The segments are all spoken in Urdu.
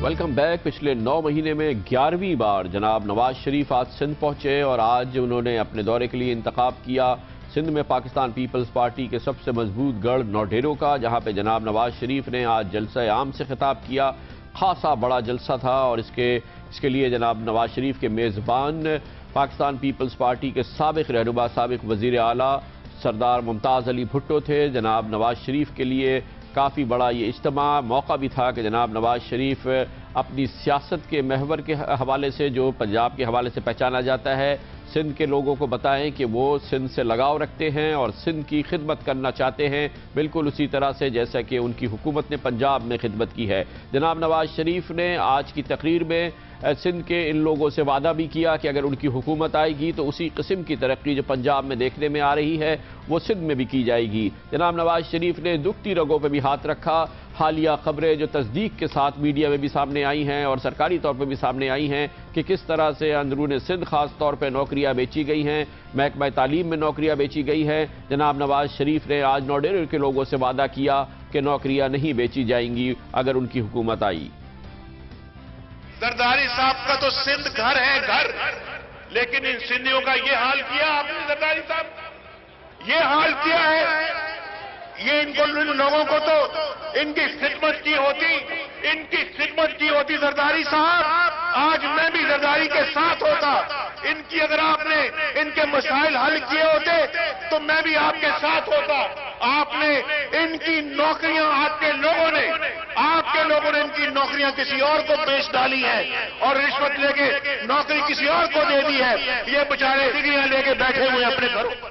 Welcome back. پچھلے 9 مہینے میں 11ویں بار جناب نواز شریف آج سندھ پہنچے اور آج انہوں نے اپنے دورے کے لیے انتخاب کیا سندھ میں پاکستان پیپلز پارٹی کے سب سے مضبوط گڑھ نوڈیرو کا، جہاں پہ جناب نواز شریف نے آج جلسہ عام سے خطاب کیا۔ خاصا بڑا جلسہ تھا اور اس کے لیے جناب نواز شریف کے میزبان پاکستان پیپلز پارٹی کے سابق رہنما، سابق وزیر اعلیٰ سردار ممتاز علی بھٹو تھے۔ جناب نواز شریف کے لیے کافی بڑا یہ اجتماع موقع بھی تھا کہ جناب نواز شریف اپنی سیاست کے محور کے حوالے سے، جو پنجاب کے حوالے سے پہچانا جاتا ہے، سندھ کے لوگوں کو بتائیں کہ وہ سندھ سے لگاؤ رکھتے ہیں اور سندھ کی خدمت کرنا چاہتے ہیں، بالکل اسی طرح سے جیسا کہ ان کی حکومت نے پنجاب میں خدمت کی ہے۔ جناب نواز شریف نے آج کی تقریر میں سندھ کے ان لوگوں سے وعدہ بھی کیا کہ اگر ان کی حکومت آئے گی تو اسی قسم کی ترقی جو پنجاب میں دیکھنے میں آ رہی ہے وہ سندھ میں بھی کی جائے گی۔ جناب نواز شریف نے دکھتی رگوں پہ بھی ہاتھ رکھا۔ حالیہ خبریں جو تصدیق کے ساتھ میڈیا میں بھی سامنے آئی ہیں اور سرکاری طور پہ بھی سامنے آئی ہیں کہ کس طرح سے اندرون سندھ خاص طور پہ نوکریاں بیچی گئی ہیں، محکمہ تعلیم میں نوکریاں بیچی گئی ہیں۔ جناب نواز شریف نے آج نوڈیرو کے لوگوں سے وعدہ کیا کہ نوکریاں نہیں بیچی جائیں گی اگر ان کی حکومت آئی۔ زرداری صاحب کا تو سندھ گھر ہے گھر، لیکن ان سندھیوں کا یہ حال کیا آپ نے زرداری صاحب، یہ حال کیا ہے۔ یہ ان لوگوں کو تو ان کی خدمت کی ہوتی زرداری صاحب، آج میں بھی زرداری کے ساتھ ہوتا۔ ان کی اگر آپ نے ان کے مسائل حل کیے ہوتے تو میں بھی آپ کے ساتھ ہوتا۔ آپ نے ان کی نوکریاں، آپ کے لوگوں نے ان کی نوکریاں کسی اور کو بیچ ڈالی ہیں اور رشوت لے کے نوکری کسی اور کو دے دی ہے۔ یہ بیچارے ڈگریاں لے کے بیٹھے ہوئے اپنے گھروں پر۔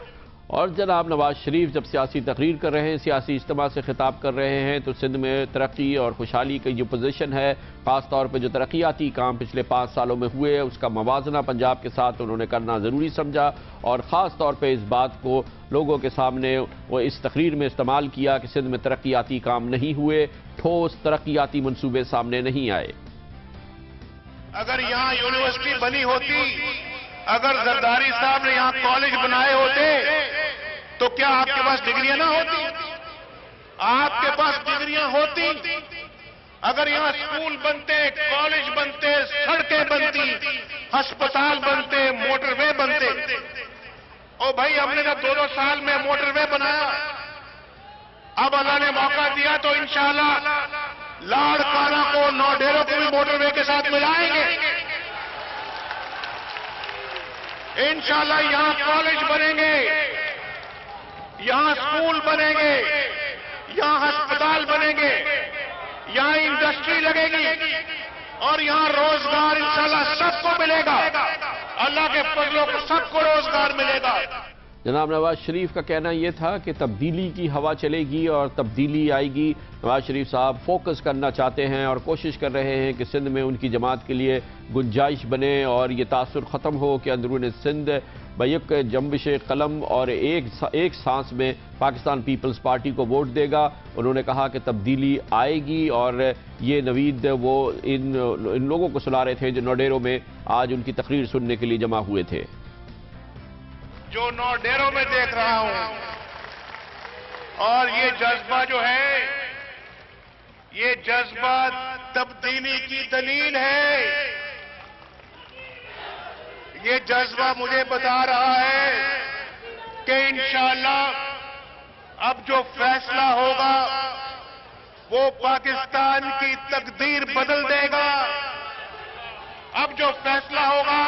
اور جناب نواز شریف جب سیاسی تقریر کر رہے ہیں، سیاسی اجتماع سے خطاب کر رہے ہیں تو سندھ میں ترقی اور خوشحالی کی جو پوزیشن ہے، خاص طور پہ جو ترقیاتی کام پچھلے 5 سالوں میں ہوئے اس کا موازنہ پنجاب کے ساتھ انہوں نے کرنا ضروری سمجھا اور خاص طور پہ اس بات کو لوگوں کے سامنے وہ اس تقریر میں استعمال کیا کہ سندھ میں ترقیاتی کام نہیں ہوئے، ٹھوس ترقیاتی منصوبے سامنے نہیں آئے۔ اگر یہاں یونیورسٹی بنی ہوتی، اگر زرداری صاحب نے یہاں کالج بنائے ہوتے تو کیا آپ کے پاس ڈگریاں نہ ہوتی؟ آپ کے پاس ڈگریاں ہوتی۔ اگر یہاں اسکول بنتے، کالج بنتے، سڑکیں بنتی، ہسپتال بنتے، موٹر وے بنتے۔ او بھائی، ہم نے جب 2 سال میں موٹر وے بنایا، اب اللہ نے موقع دیا تو انشاءاللہ لاڑکانہ کو، نوڈیرو کو بھی موٹر وے کے ساتھ ملائیں گے۔ انشاءاللہ یہاں کالج بنیں گے، یہاں اسکول بنیں گے، یہاں ہسپتال بنیں گے، یہاں انڈسٹری لگے گی اور یہاں روزگار انشاءاللہ سب کو ملے گا۔ اللہ کے فضلوں کو سب کو روزگار ملے گا۔ جناب نواز شریف کا کہنا یہ تھا کہ تبدیلی کی ہوا چلے گی اور تبدیلی آئے گی۔ نواز شریف صاحب فوکس کرنا چاہتے ہیں اور کوشش کر رہے ہیں کہ سندھ میں ان کی جماعت کے لیے گنجائش بنے اور یہ تاثر ختم ہو کہ اندرون سندھ بیک جنبش قلم اور ایک سانس میں پاکستان پیپلز پارٹی کو ووٹ دے گا۔ انہوں نے کہا کہ تبدیلی آئے گی اور یہ نوید وہ ان لوگوں کو سنا رہے تھے جو نوڈیرو میں آج ان کی تقریر سننے کے لیے جمع ہوئے تھے۔ جو نوڈیرو میں دیکھ رہا ہوں اور یہ جذبہ جو ہے، یہ جذبہ تبدیلی کی دلیل ہے۔ یہ جذبہ مجھے بتا رہا ہے کہ انشاءاللہ اب جو فیصلہ ہوگا وہ پاکستان کی تقدیر بدل دے گا۔ اب جو فیصلہ ہوگا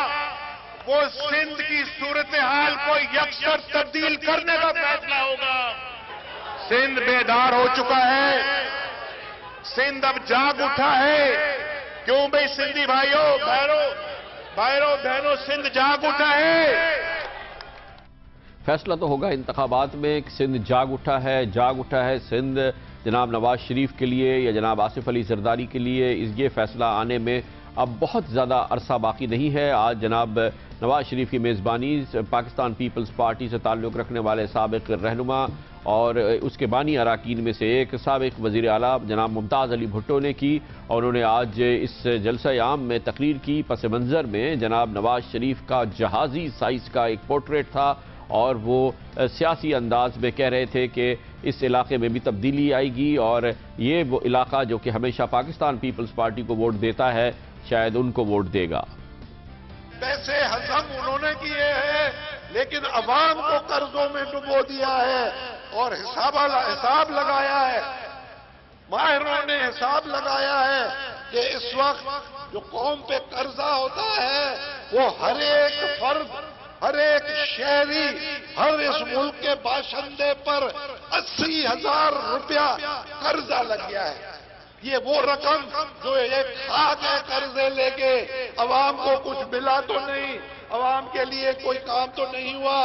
وہ سندھ کی صورتحال کو یکسر تبدیل کرنے کا فیصلہ ہوگا۔ سندھ بیدار ہو چکا ہے، سندھ اب جاگ اٹھا ہے۔ کیوں بھائی سندھی بھائیوں بہنوں، سندھ جاگ اٹھا ہے۔ فیصلہ تو ہوگا انتخابات میں کہ سندھ جاگ اٹھا ہے سندھ جناب نواز شریف کے لیے یا جناب آصف علی زرداری کے لیے یہ فیصلہ آنے میں اب بہت زیادہ عرصہ باقی نہیں ہے۔ آج جناب نواز شریف کی میزبانی پاکستان پیپلز پارٹی سے تعلق رکھنے والے سابق رہنما اور اس کے بانی اراکین میں سے ایک سابق وزیر اعلیٰ جناب ممتاز علی بھٹو نے کی اور انہوں نے آج اس جلسہ عام میں تقریر کی۔ پس منظر میں جناب نواز شریف کا جہازی سائز کا ایک پورٹریٹ تھا اور وہ سیاسی انداز میں کہہ رہے تھے کہ اس علاقے میں بھی تبدیلی آئے گی اور یہ وہ علاقہ جو کہ ہمیشہ پاکستان پیپلز پارٹی کو ووٹ دیتا ہے شاید ان کو ووٹ دے گا۔ پیسے ہضم انہوں نے کیے ہیں لیکن عوام کو قرضوں میں ڈبو دیا ہے اور حساب لگایا ہے، ماہروں نے حساب لگایا ہے کہ اس وقت جو قوم پہ قرضہ ہوتا ہے وہ ہر ایک فرد، ہر ایک شہری، ہر اس ملک کے باشندے پر 80,000 روپیہ قرضہ لگ گیا ہے۔ یہ وہ رقم جو ایک خاک ہے قرضے لے کے، عوام کو کچھ ملا تو نہیں، عوام کے لیے کوئی کام تو نہیں ہوا،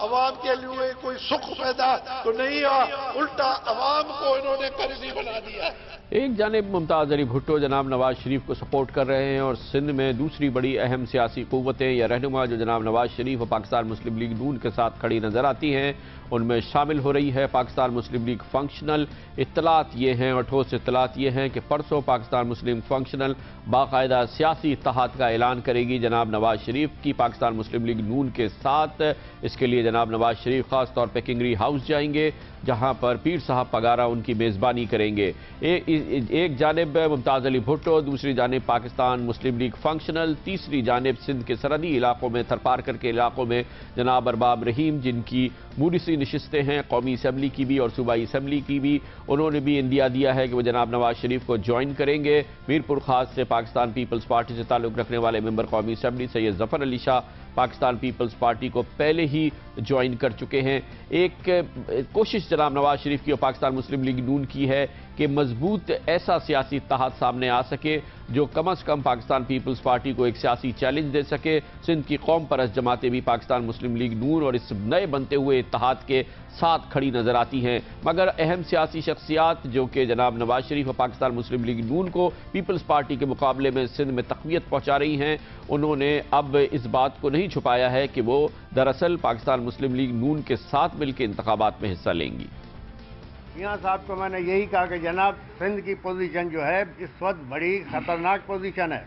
عوام کے لیے کوئی سکھ پیدا تو نہیں ہوا، الٹا عوام کو انہوں نے قرضی بنا دیا ہے۔ ایک جانب ممتاز علی بھٹو جناب نواز شریف کو سپورٹ کر رہے ہیں اور سندھ میں دوسری بڑی اہم سیاسی قوتیں یا رہنما جو جناب نواز شریف اور پاکستان مسلم لیگ نون کے ساتھ کھڑی نظر آتی ہیں ان میں شامل ہو رہی ہے پاکستان مسلم لیگ فنکشنل۔ اطلاعات یہ ہیں اور ٹھوس اطلاعات یہ ہیں کہ پرسوں پاکستان مسلم فنکشنل باقاعدہ سیاسی اتحاد کا اعلان کرے گی جناب نواز شریف کی پاکستان مسلم لیگ نون کے ساتھ۔ اس کے لیے جناب نواز شریف خاص طور پہ کنگری ہاؤس جائیں گے جہاں پر پیر صاحب پگارا ان کی میزبانی کریں گے۔ ایک جانب ممتاز علی بھٹو، دوسری جانب پاکستان مسلم لیگ فنکشنل، تیسری جانب سندھ کے سرحدی علاقوں میں تھرپارکر کے علاقوں میں جناب ارباب رحیم جن کی مورثی نشستیں ہیں قومی اسمبلی کی بھی اور صوبائی اسمبلی کی بھی، انہوں نے بھی اندیا دیا ہے کہ وہ جناب نواز شریف کو جوائن کریں گے۔ میرپور خاص سے پاکستان پیپلز پارٹی سے تعلق رکھنے والے ممبر قومی اسمبلی سید ظفر علی شاہ پاکستان پیپلز پارٹی کو پہلے ہی جوائن کر چکے ہیں۔ ایک کوشش جناب نواز شریف کی اور پاکستان مسلم لیگ نون کی ہے کہ مضبوط ایسا سیاسی اتحاد سامنے آ سکے جو کم از کم پاکستان پیپلز پارٹی کو ایک سیاسی چیلنج دے سکے۔ سندھ کی قوم پرست جماعتیں بھی پاکستان مسلم لیگ نون اور اس نئے بنتے ہوئے اتحاد کے ساتھ کھڑی نظر آتی ہیں، مگر اہم سیاسی شخصیات جو کہ جناب نواز شریف اور پاکستان مسلم لیگ نون کو پیپلز پارٹی کے مقابلے میں سندھ میں تقویت پہنچا رہی ہیں، انہوں نے اب اس بات کو نہیں چھپایا ہے کہ وہ دراصل پاکستان مسلم لیگ نون کے ساتھ مل کے انتخابات میں حصہ لیں گی۔ میاں صاحب کو میں نے یہی کہا کہ جناب سندھ کی پوزیشن جو ہے اس وقت بڑی خطرناک پوزیشن ہے،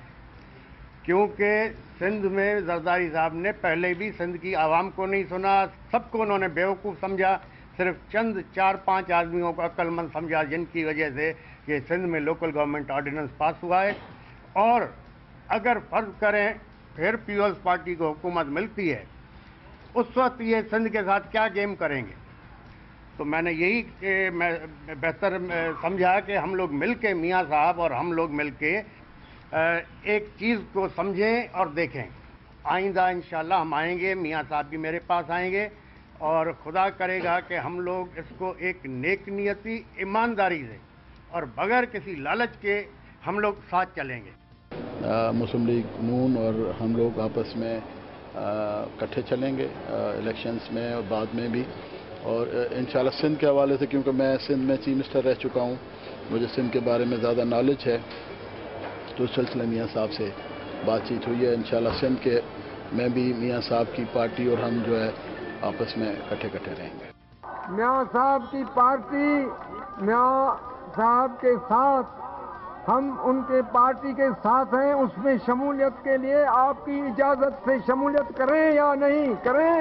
کیونکہ سندھ میں زرداری صاحب نے پہلے بھی سندھ کی عوام کو نہیں سنا، سب کو انہوں نے بیوقوف سمجھا، صرف چند 4-5 آدمیوں کو عقل مند سمجھا جن کی وجہ سے یہ سندھ میں لوکل گورنمنٹ آرڈیننس پاس ہوا ہے۔ اور اگر فرض کریں پھر پیپلز پارٹی کو حکومت ملتی ہے اس وقت یہ سندھ کے ساتھ کیا گیم کریں گے، تو میں نے یہی بہتر سمجھا کہ ہم لوگ مل کے میاں صاحب اور ہم لوگ مل کے ایک چیز کو سمجھیں اور دیکھیں۔ آئندہ انشاءاللہ ہم آئیں گے، میاں صاحب بھی میرے پاس آئیں گے اور خدا کرے گا کہ ہم لوگ اس کو ایک نیک نیتی ایمانداری سے اور بغیر کسی لالچ کے ہم لوگ ساتھ چلیں گے۔ مسلم لیگ نون اور ہم لوگ آپس میں اکٹھے چلیں گے الیکشنز میں اور بعد میں بھی، اور انشاءاللہ سندھ کے حوالے سے کیونکہ میں سندھ میں چیف منسٹر رہ چکا ہوں، مجھے سندھ کے بارے میں زیادہ نالج ہے، تو اس سلسلے میاں صاحب سے بات چیت ہوئی ہے۔ انشاءاللہ سندھ کے میں بھی میاں صاحب کی پارٹی اور ہم جو ہے آپس میں اکٹھے رہیں گے۔ میاں صاحب کی پارٹی، میاں صاحب کے ساتھ، ہم ان کے پارٹی کے ساتھ ہیں، اس میں شمولیت کے لیے آپ کی اجازت سے شمولیت کریں یا نہیں کریں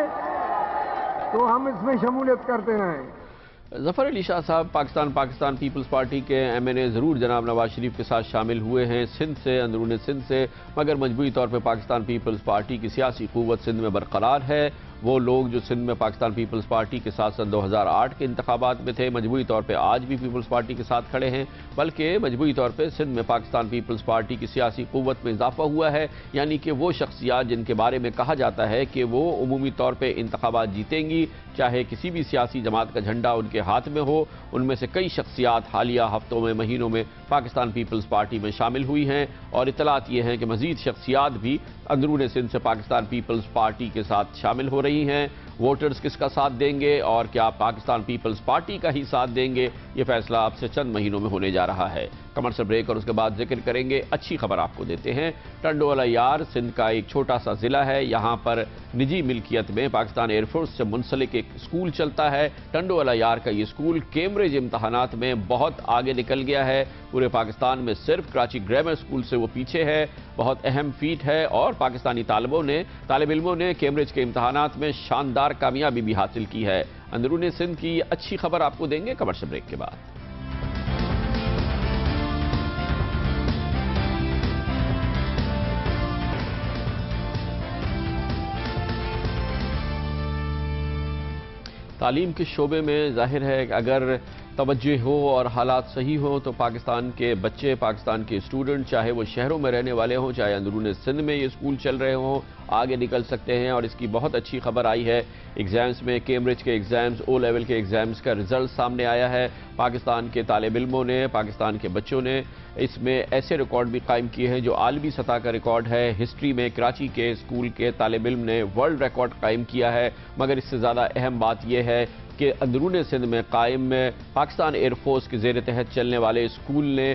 تو ہم اس میں شمولیت کرتے ہیں۔ ظفر علی شاہ صاحب پاکستان پیپلز پارٹی کے ایم این اے ضرور جناب نواز شریف کے ساتھ شامل ہوئے ہیں سندھ سے، اندرون سندھ سے، مگر مجموعی طور پہ پاکستان پیپلز پارٹی کی سیاسی قوت سندھ میں برقرار ہے۔ وہ لوگ جو سندھ میں پاکستان پیپلز پارٹی کے ساتھ سن 2008 کے انتخابات میں تھے مجموعی طور پہ آج بھی پیپلز پارٹی کے ساتھ کھڑے ہیں، بلکہ مجموعی طور پہ سندھ میں پاکستان پیپلز پارٹی کی سیاسی قوت میں اضافہ ہوا ہے، یعنی کہ وہ شخصیات جن کے بارے میں کہا جاتا ہے کہ وہ عمومی طور پہ انتخابات جیتیں گی چاہے کسی بھی سیاسی جماعت کا جھنڈا ان کے ہاتھ میں ہو، ان میں سے کئی شخصیات حالیہ ہفتوں میں مہینوں میں پاکستان پیپلز پارٹی میں شامل ہوئی ہیں، اور اطلاعات یہ ہیں کہ مزید شخصیات بھی اندرون سندھ سے پاکستان پیپلز پارٹی کے ساتھ شامل ہو رہی ہیں۔ ووٹرز کس کا ساتھ دیں گے اور کیا پاکستان پیپلز پارٹی کا ہی ساتھ دیں گے، یہ فیصلہ اب سے چند مہینوں میں ہونے جا رہا ہے۔ کمرشل بریک اور اس کے بعد ذکر کریں گے۔ اچھی خبر آپ کو دیتے ہیں، ٹنڈو والا یار سندھ کا ایک چھوٹا سا ضلع ہے، یہاں پر نجی ملکیت میں پاکستان ایئر فورس سے منسلک ایک اسکول چلتا ہے۔ ٹنڈو والا یار کا یہ اسکول کیمبرج امتحانات میں بہت آگے نکل گیا ہے، پورے پاکستان میں صرف کراچی گرامر اسکول سے وہ پیچھے ہے۔ بہت اہم فیٹ ہے اور پاکستانی طالب علموں نے کیمبرج کے امتحانات میں شاندار کامیابی بھی حاصل کی ہے۔ اندرون سندھ کی اچھی خبر آپ کو دیں گے کمرشل بریک کے بعد۔ تعلیم کے شعبے میں ظاہر ہے کہ اگر توجہ ہو اور حالات صحیح ہوں تو پاکستان کے بچے، پاکستان کے اسٹوڈنٹ، چاہے وہ شہروں میں رہنے والے ہوں، چاہے اندرون سندھ میں یہ اسکول چل رہے ہوں، آگے نکل سکتے ہیں۔ اور اس کی بہت اچھی خبر آئی ہے، ایگزامز میں کیمبرج کے ایگزامز، او لیول کے ایگزامز کا رزلٹ سامنے آیا ہے۔ پاکستان کے طالب علموں نے، پاکستان کے بچوں نے اس میں ایسے ریکارڈ بھی قائم کیے ہیں جو عالمی سطح کا ریکارڈ ہے۔ ہسٹری میں کراچی کے اسکول کے طالب علم نے ورلڈ ریکارڈ قائم کیا ہے، مگر اس سے زیادہ اہم بات یہ ہے کہ اندرون سندھ میں قائم پاکستان ایئر فورس کے زیر تحت چلنے والے اسکول نے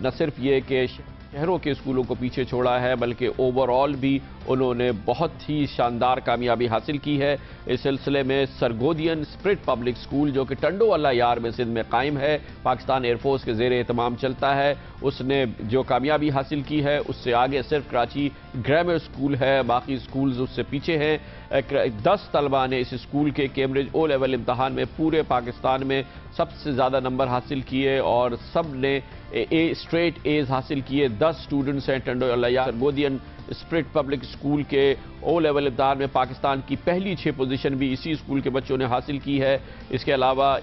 نہ صرف یہ کہ شہروں کے اسکولوں کو پیچھے چھوڑا ہے بلکہ اوور آل بھی انہوں نے بہت ہی شاندار کامیابی حاصل کی ہے۔ اس سلسلے میں سرگودین اسپرٹ پبلک اسکول جو کہ ٹنڈو اللہ یار میں سندھ میں قائم ہے، پاکستان ایئر فورس کے زیر اہتمام چلتا ہے، اس نے جو کامیابی حاصل کی ہے اس سے آگے صرف کراچی گرامر اسکول ہے، باقی اسکولز اس سے پیچھے ہیں۔ 10 طلبہ نے اس اسکول کے کیمبرج او لیول امتحان میں پورے پاکستان میں سب سے زیادہ نمبر حاصل کیے اور سب نے اسٹریٹ ایز حاصل کیے۔ 10 اسٹوڈنٹس ہیں ٹنڈو اللہ یار سرگودین اسپرٹ پبلک اسکول کے او لیول امتحان میں پاکستان کی پہلی 6 پوزیشن بھی اسی اسکول کے بچوں نے حاصل کی ہے۔ اس کے علاوہ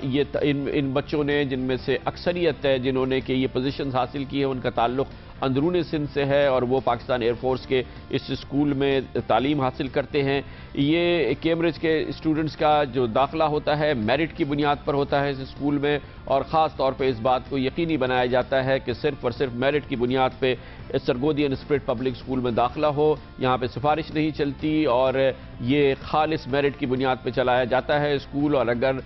ان بچوں نے، جن میں سے اکثریت ہے جنہوں نے کہ یہ پوزیشنز حاصل کی ہے، ان کا تعلق اندرون سندھ سے ہے اور وہ پاکستان ایئر فورس کے اس اسکول میں تعلیم حاصل کرتے ہیں۔ یہ کیمبرج کے اسٹوڈنٹس کا جو داخلہ ہوتا ہے میرٹ کی بنیاد پر ہوتا ہے اس اسکول میں، اور خاص طور پہ اس بات کو یقینی بنایا جاتا ہے کہ صرف اور صرف میرٹ کی بنیاد پہ سرگودین اسپرٹ پبلک اسکول میں داخلہ ہو، یہاں پہ سفارش نہیں چلتی اور یہ خالص میرٹ کی بنیاد پہ چلایا جاتا ہے اسکول۔ اور اگر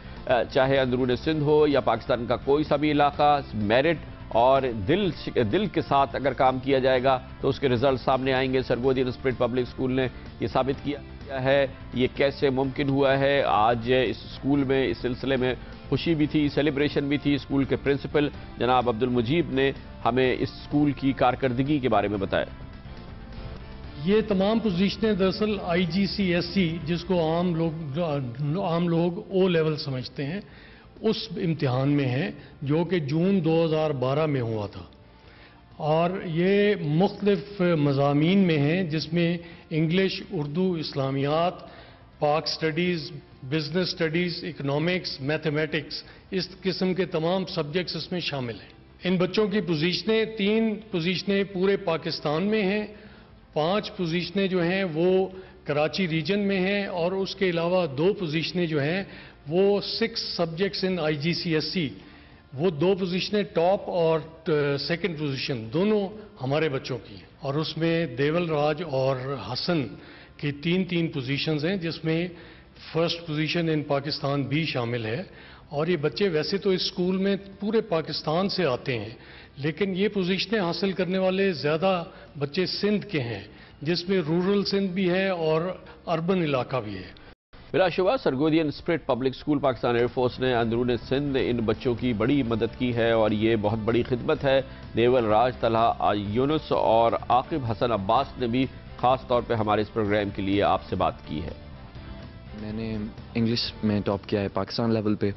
چاہے اندرون سندھ ہو یا پاکستان کا کوئی سا بھی علاقہ، میرٹ اور دل کے ساتھ اگر کام کیا جائے گا تو اس کے رزلٹ سامنے آئیں گے۔ سرگودین اسپرٹ پبلک اسکول نے یہ ثابت کیا ہے۔ یہ کیسے ممکن ہوا ہے؟ آج اس اسکول میں اس سلسلے میں خوشی بھی تھی، سیلیبریشن بھی تھی۔ اسکول کے پرنسپل جناب عبد المجید نے ہمیں اس اسکول کی کارکردگی کے بارے میں بتایا۔ یہ تمام پوزیشنیں دراصل IGCSE جس کو عام لوگ او لیول سمجھتے ہیں، اس امتحان میں ہیں جو کہ جون 2012 میں ہوا تھا، اور یہ مختلف مضامین میں ہیں جس میں English, Urdu, Islamiyat, Pak studies, business studies, economics, mathematics, اس قسم کے تمام سبجیکٹس اس میں شامل ہیں۔ ان بچوں کی پوزیشنیں 3 پوزیشنیں پورے پاکستان میں ہیں، 5 پوزیشنیں جو ہیں وہ کراچی ریجن میں ہیں، اور اس کے علاوہ 2 پوزیشنیں جو ہیں وہ 6 سبجیکٹس ان IGCSE، وہ 2 پوزیشنیں ٹاپ اور 2nd پوزیشن دونوں ہمارے بچوں کی ہیں، اور اس میں دیول راج اور حسن کی 3 پوزیشنز ہیں جس میں 1st پوزیشن ان پاکستان بھی شامل ہے۔ اور یہ بچے ویسے تو اس اسکول میں پورے پاکستان سے آتے ہیں، لیکن یہ پوزیشنیں حاصل کرنے والے زیادہ بچے سندھ کے ہیں، جس میں رورل سندھ بھی ہے اور اربن علاقہ بھی ہے۔ بلا شبہ Sargodhian spirit public school Pakistan air force نے اندرون سندھ نے ان بچوں کی بڑی مدد کی ہے اور یہ بہت بڑی خدمت ہے۔ دیول راج، طلحہ یونس اور عاقب حسن عباس نے بھی خاص طور پہ ہمارے اس پروگرام کے لیے آپ سے بات کی ہے۔ میں نے انگلش میں ٹاپ کیا ہے پاکستان لیول پہ،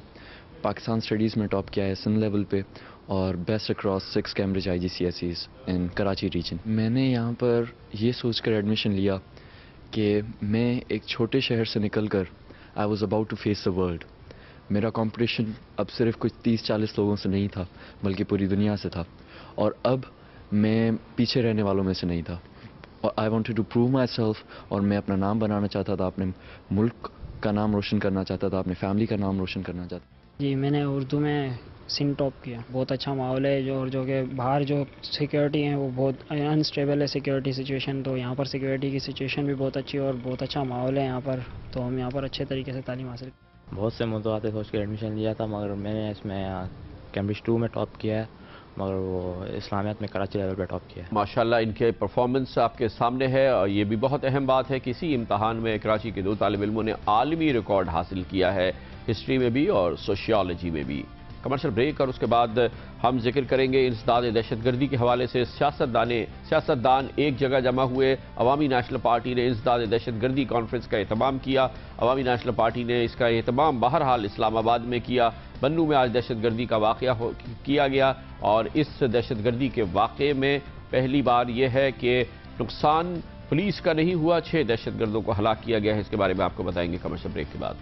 پاکستان سٹڈیز میں ٹاپ کیا ہے سندھ لیول پہ، اور بیسٹ اکراس 6 کیمبرج IGCSEs ان کراچی ریجن۔ میں نے یہاں پر یہ سوچ کر ایڈمیشن لیا کہ میں ایک چھوٹے شہر سے نکل کر I was about to face the world۔ میرا کمپٹیشن اب صرف کچھ 30-40 لوگوں سے نہیں تھا بلکہ پوری دنیا سے تھا، اور اب میں پیچھے رہنے والوں میں سے نہیں تھا، اور I wanted to prove myself، اور میں اپنا نام بنانا چاہتا تھا، اپنے ملک کا نام روشن کرنا چاہتا تھا، اپنے فیملی کا نام روشن کرنا چاہتا تھا۔ جی میں نے اردو میں سندھ ٹاپ کیا۔ بہت اچھا ماحول ہے، جو کہ باہر جو سیکیورٹی ہیں وہ بہت انسٹیبل ہے سیکیورٹی سچویشن، تو یہاں پر سیکیورٹی کی سچویشن بھی بہت اچھی ہے اور بہت اچھا ماحول ہے یہاں پر، تو ہم یہاں پر اچھے طریقے سے تعلیم حاصل بہت سے موضوعات سوچ کے ایڈمیشن لیا تھا، مگر میں نے اس میں کیمبرج 2 میں ٹاپ کیا ہے، مگر وہ اسلامیات میں کراچی لیول پہ ٹاپ کیا ہے۔ ماشاءاللہ ان کے پرفارمنس آپ کے سامنے ہے، اور یہ بھی بہت اہم بات ہے کہ اسی امتحان میں کراچی کے 2 طالب علموں نے عالمی ریکارڈ حاصل کیا ہے، ہسٹری میں بھی اور سوشیالوجی میں بھی۔ کمرشل بریک اور اس کے بعد ہم ذکر کریں گے انسداد دہشت گردی کے حوالے سے سیاستدان ایک جگہ جمع ہوئے. عوامی نیشنل پارٹی نے انسداد دہشت گردی کانفرنس کا اہتمام کیا. عوامی نیشنل پارٹی نے اس کا اہتمام بہرحال اسلام آباد میں کیا. بنوں میں آج دہشت گردی کا واقعہ کیا گیا اور اس دہشت گردی کے واقعے میں پہلی بار یہ ہے کہ نقصان پولیس کا نہیں ہوا, 6 دہشت گردوں کو ہلاک کیا گیا ہے. اس کے بارے میں آپ کو بتائیں گے کمرشل بریک کے بعد.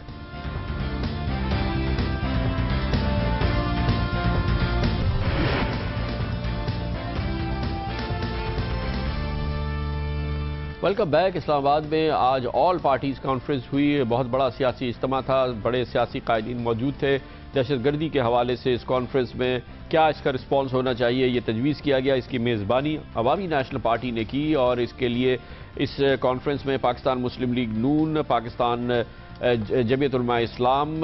Welcome back. اسلام آباد میں آج آل پارٹیز کانفرنس ہوئی. بہت بڑا سیاسی اجتماع تھا, بڑے سیاسی قائدین موجود تھے. دہشت گردی کے حوالے سے اس کانفرنس میں کیا اس کا رسپانس ہونا چاہیے یہ تجویز کیا گیا. اس کی میزبانی عوامی نیشنل پارٹی نے کی اور اس کے لیے اس کانفرنس میں پاکستان مسلم لیگ نون, پاکستان جمعیت علماء اسلام,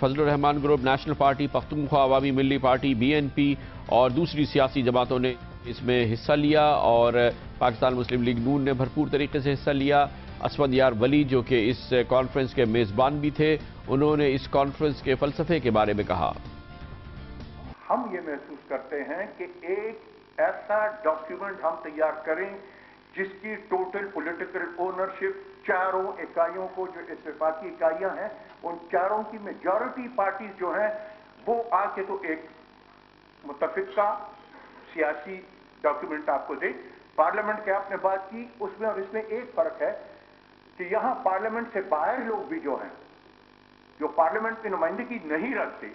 فضل الرحمان گروپ, نیشنل پارٹی, پختونخوا عوامی ملی پارٹی, BNP اور دوسری سیاسی جماعتوں نے اس میں حصہ لیا اور پاکستان مسلم لیگ نون نے بھرپور طریقے سے حصہ لیا. اسود یار ولی جو کہ اس کانفرنس کے میزبان بھی تھے, انہوں نے اس کانفرنس کے فلسفے کے بارے میں کہا. ہم یہ محسوس کرتے ہیں کہ ایک ایسا ڈاکیومنٹ ہم تیار کریں جس کی ٹوٹل پولیٹیکل اونرشپ چاروں اکائیوں کو, جو اتفاقی اکائیاں ہیں ان چاروں کی میجورٹی پارٹیز جو ہیں وہ آ کے تو ایک متفقہ سیاسی ڈاکیومنٹ آپ کو دے. پارلیمنٹ کی آپ نے بات کی, اس میں اور اس میں ایک فرق ہے کہ یہاں پارلیمنٹ سے باہر لوگ بھی جو ہیں, جو پارلیمنٹ میں نمائندگی نہیں رکھتے,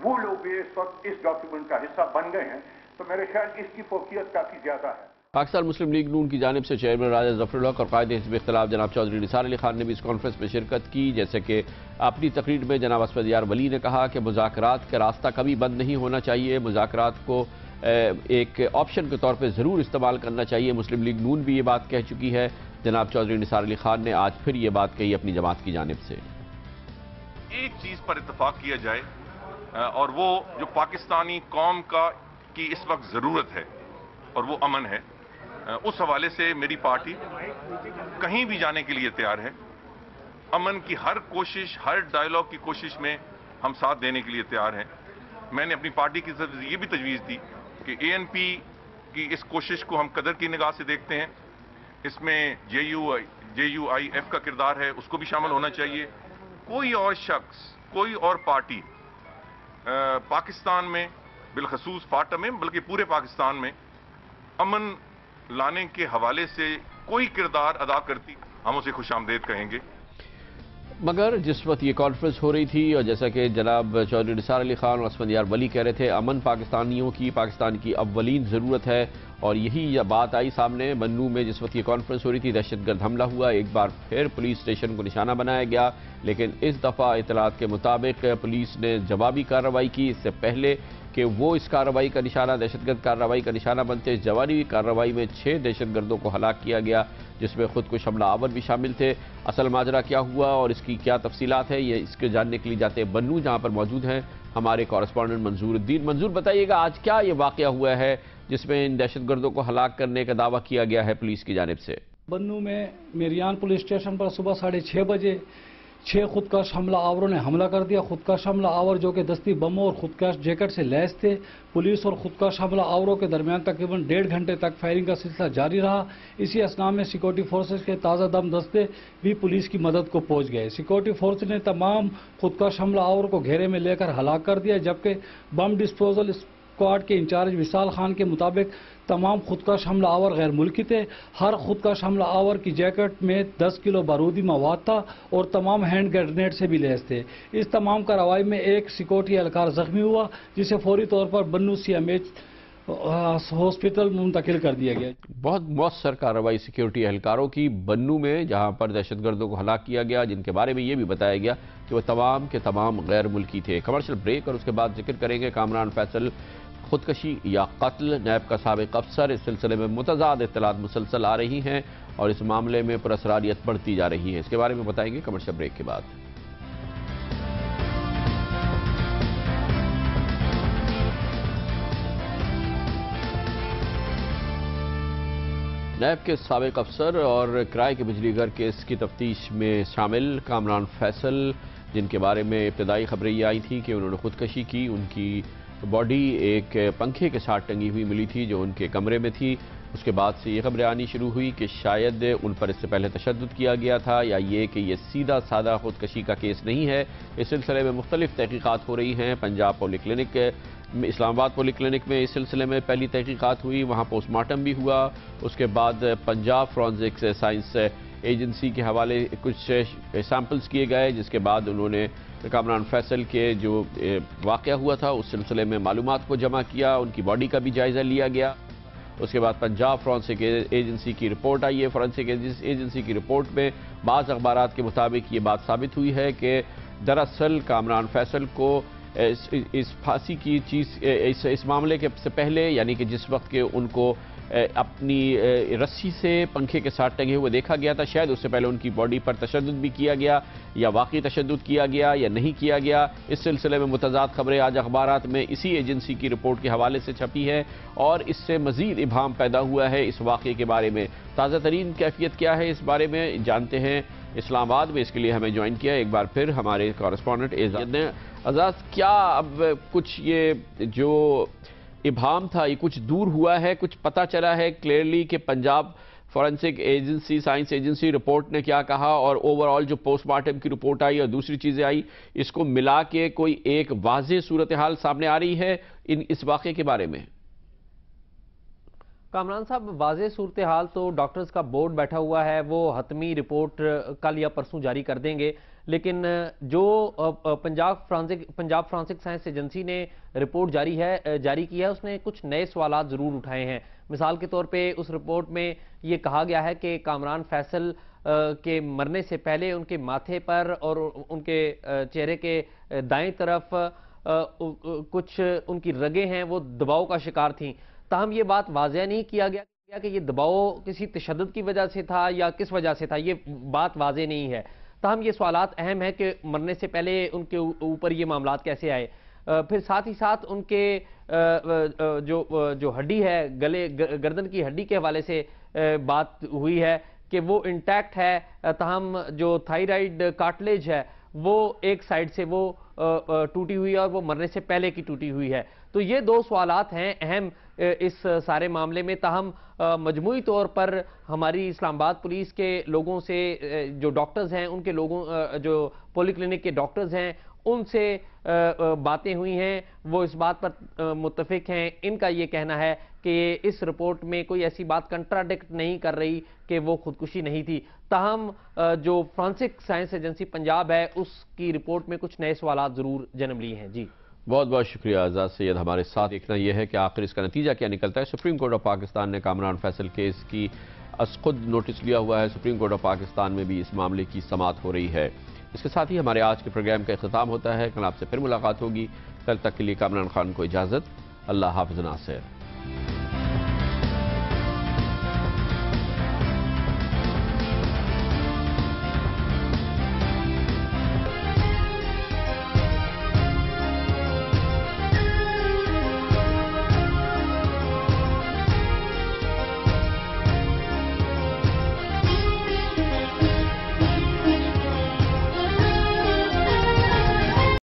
وہ لوگ بھی اس وقت اس ڈاکیومنٹ کا حصہ بن گئے ہیں. تو میرے خیال اس کی فوقیت کافی زیادہ ہے. پاکستان مسلم لیگ نون کی جانب سے چیئرمین راجہ ظفر الحق اور قائد حزب اختلاف جناب چودھری نثار علی خان نے بھی اس کانفرنس میں شرکت کی. جیسے کہ اپنی تقریر میں جناب اسود یار ولی نے کہا کہ مذاکرات کا راستہ کبھی بند نہیں ہونا چاہیے, مذاکرات کو ایک آپشن کے طور پہ ضرور استعمال کرنا چاہیے. مسلم لیگ نون بھی یہ بات کہہ چکی ہے. جناب چودھری نثار علی خان نے آج پھر یہ بات کہی اپنی جماعت کی جانب سے. ایک چیز پر اتفاق کیا جائے اور وہ جو پاکستانی قوم کی اس وقت ضرورت ہے اور وہ امن ہے. اس حوالے سے میری پارٹی کہیں بھی جانے کے لیے تیار ہے. امن کی ہر کوشش, ہر ڈائیلاگ کی کوشش میں ہم ساتھ دینے کے لیے تیار ہیں. میں نے اپنی پارٹی کی طرف سے یہ بھی تجویز دی کہ ANP کی اس کوشش کو ہم قدر کی نگاہ سے دیکھتے ہیں. اس میں JUIF کا کردار ہے, اس کو بھی شامل ہونا چاہیے. کوئی اور شخص, کوئی اور پارٹی پاکستان میں, بالخصوص فاٹا میں, بلکہ پورے پاکستان میں امن لانے کے حوالے سے کوئی کردار ادا کرتی, ہم اسے خوش آمدید کہیں گے. مگر جس وقت یہ کانفرنس ہو رہی تھی اور جیسا کہ جناب چودھری نثار علی خان اور اسود یار ولی کہہ رہے تھے, امن پاکستانیوں کی, پاکستان کی اولین ضرورت ہے. اور یہی بات آئی سامنے. بنوں میں جس وقت یہ کانفرنس ہو رہی تھی دہشت گرد حملہ ہوا, ایک بار پھر پولیس اسٹیشن کو نشانہ بنایا گیا. لیکن اس دفعہ اطلاعات کے مطابق پولیس نے جوابی کارروائی کی. اس سے پہلے کہ وہ اس کارروائی کا نشانہ, دہشت گرد کارروائی کا نشانہ بنتے, اس جوابی کارروائی میں 6 دہشت گردوں کو ہلاک کیا گیا, جس میں خود کش حملہ آور بھی شامل تھے. اصل ماجرا کیا ہوا اور اس کی کیا تفصیلات ہے, یہ اس کے جاننے کے لیے جاتے ہیں بنوں, جہاں پر موجود ہیں ہمارے کورسپونڈنٹ منظور الدین. منظور, بتائیے گا آج کیا یہ واقعہ ہوا ہے جس میں ان دہشت گردوں کو ہلاک کرنے کا دعویٰ کیا گیا ہے پولیس کی جانب سے؟ بنوں میں میریان پولیس اسٹیشن پر صبح 6:30 بجے 6 خودکش حملہ آوروں نے حملہ کر دیا. خودکش حملہ آور جو کہ دستی بموں اور خودکش جیکٹ سے لیس تھے. پولیس اور خودکش حملہ آوروں کے درمیان تقریباً 1.5 گھنٹے تک فائرنگ کا سلسلہ جاری رہا. اسی اسنا میں سیکورٹی فورسز کے تازہ دم دستے بھی پولیس کی مدد کو پہنچ گئے. سیکورٹی فورس نے تمام خودکش حملہ آور کو گھیرے میں لے کر ہلاک کر دیا, جبکہ بم ڈسپوزل اسکواڈ کے انچارج وصال خان کے مطابق تمام خودکش حملہ آور غیر ملکی تھے. ہر خودکش حملہ آور کی جیکٹ میں 10 کلو بارودی مواد تھا اور تمام ہینڈ گرینیڈ سے بھی لیس تھے. اس تمام کارروائی میں ایک سیکورٹی اہلکار زخمی ہوا, جسے فوری طور پر بنوں CMH ہاسپٹل منتقل کر دیا گیا. بہت مؤثر کارروائی سیکیورٹی اہلکاروں کی بنوں میں, جہاں پر دہشت گردوں کو ہلاک کیا گیا, جن کے بارے میں یہ بھی بتایا گیا کہ وہ تمام کے تمام غیر ملکی تھے. کمرشل بریک اور اس کے بعد ذکر کریں گے کامران فیصل خودکشی یا قتل. نیب کا سابق افسر, اس سلسلے میں متضاد اطلاعات مسلسل آ رہی ہیں اور اس معاملے میں پراسراریت بڑھتی جا رہی ہے. اس کے بارے میں بتائیں گے کمرشل بریک کے بعد. نیب کے سابق افسر اور کرائے کے بجلی گھر کیس کی تفتیش میں شامل کامران فیصل جن کے بارے میں ابتدائی خبریں یہ آئی تھیں کہ انہوں نے خودکشی کی. ان کی باڈی ایک پنکھے کے ساتھ ٹنگی ہوئی ملی تھی جو ان کے کمرے میں تھی. اس کے بعد سے یہ خبریں آنی شروع ہوئی کہ شاید ان پر اس سے پہلے تشدد کیا گیا تھا یا یہ کہ یہ سیدھا سادہ خودکشی کا کیس نہیں ہے. اس سلسلے میں مختلف تحقیقات ہو رہی ہیں. پنجاب پولی کلینک اسلام آباد پولی کلینک میں اس سلسلے میں پہلی تحقیقات ہوئی, وہاں پوسٹ مارٹم بھی ہوا. اس کے بعد پنجاب فورنزک سائنس ایجنسی کے حوالے کچھ سیمپلز کیے گئے, جس کے بعد انہوں نے کامران فیصل کے جو واقعہ ہوا تھا اس سلسلے میں معلومات کو جمع کیا, ان کی باڈی کا بھی جائزہ لیا گیا. اس کے بعد پنجاب فورنسک ایجنسی کی رپورٹ آئی ہے. فورنسک ایجنسی کی رپورٹ میں بعض اخبارات کے مطابق یہ بات ثابت ہوئی ہے کہ دراصل کامران فیصل کو اس پھانسی کی چیز اس معاملے کے سے پہلے, یعنی کہ جس وقت کہ ان کو اپنی رسی سے پنکھے کے ساتھ ٹنگے ہوئے دیکھا گیا تھا, شاید اس سے پہلے ان کی باڈی پر تشدد بھی کیا گیا یا واقعی تشدد کیا گیا یا نہیں کیا گیا. اس سلسلے میں متضاد خبریں آج اخبارات میں اسی ایجنسی کی رپورٹ کے حوالے سے چھپی ہے اور اس سے مزید ابہام پیدا ہوا ہے اس واقعے کے بارے میں. تازہ ترین کیفیت کیا ہے اس بارے میں جانتے ہیں اسلام آباد میں. اس کے لیے ہمیں جوائن کیا ایک بار پھر ہمارے کورسپونڈنٹ اعزاز نے. اعزاز, کیا اب کچھ یہ جو ابہام تھا یہ کچھ دور ہوا ہے, کچھ پتہ چلا ہے کلیئرلی کہ Punjab forensic agency science agency report نے کیا کہا اور اوورآل جو پوسٹ مارٹم کی رپورٹ آئی اور دوسری چیزیں آئی, اس کو ملا کے کوئی ایک واضح صورتحال سامنے آ رہی ہے اس واقعے کے بارے میں؟ کامران صاحب, واضح صورتحال تو ڈاکٹرز کا بورڈ بیٹھا ہوا ہے, وہ حتمی رپورٹ کل یا پرسوں جاری کر دیں گے. لیکن جو پنجاب فرانسک سائنس ایجنسی نے رپورٹ جاری کی ہے اس نے کچھ نئے سوالات ضرور اٹھائے ہیں. مثال کے طور پہ اس رپورٹ میں یہ کہا گیا ہے کہ کامران فیصل کے مرنے سے پہلے ان کے ماتھے پر اور ان کے چہرے کے دائیں طرف کچھ ان کی رگیں ہیں وہ دباؤ کا شکار تھیں. تاہم یہ بات واضح نہیں کیا گیا کہ یہ دباؤ کسی تشدد کی وجہ سے تھا یا کس وجہ سے تھا, یہ بات واضح نہیں ہے. تاہم یہ سوالات اہم ہیں کہ مرنے سے پہلے ان کے اوپر یہ معاملات کیسے آئے. پھر ساتھ ہی ساتھ ان کے جو ہڈی ہے گردن کی ہڈی کے حوالے سے بات ہوئی ہے کہ وہ انٹیکٹ ہے, تاہم جو تھائرائیڈ کارٹلیج ہے وہ ایک سائیڈ سے وہ ٹوٹی ہوئی ہے اور وہ مرنے سے پہلے کی ٹوٹی ہوئی ہے. تو یہ دو سوالات ہیں اہم اس سارے معاملے میں. تاہم مجموعی طور پر ہماری اسلام آباد پولیس کے لوگوں سے جو ڈاکٹرز ہیں ان کے لوگوں جو پولی کلینک کے ڈاکٹرز ہیں ان سے باتیں ہوئی ہیں, وہ اس بات پر متفق ہیں. ان کا یہ کہنا ہے کہ اس رپورٹ میں کوئی ایسی بات کنٹراڈکٹ نہیں کر رہی کہ وہ خودکشی نہیں تھی. تاہم جو فرانسک سائنس ایجنسی پنجاب ہے اس کی رپورٹ میں کچھ نئے سوالات ضرور جنم لیے ہیں. جی بہت بہت شکریہ اعزاز سید. ہمارے ساتھ دیکھنا یہ ہے کہ آخر اس کا نتیجہ کیا نکلتا ہے. سپریم کورٹ آف پاکستان نے کامران فیصل کیس کی از خود نوٹس لیا ہوا ہے. سپریم کورٹ آف پاکستان میں بھی اس معاملے کی سماعت ہو رہی ہے. اس کے ساتھ ہی ہمارے آج کے پروگرام کا اختتام ہوتا ہے. کل آپ سے پھر ملاقات ہوگی. کل تک کے لیے کامران خان کو اجازت. اللہ حافظ ناصر.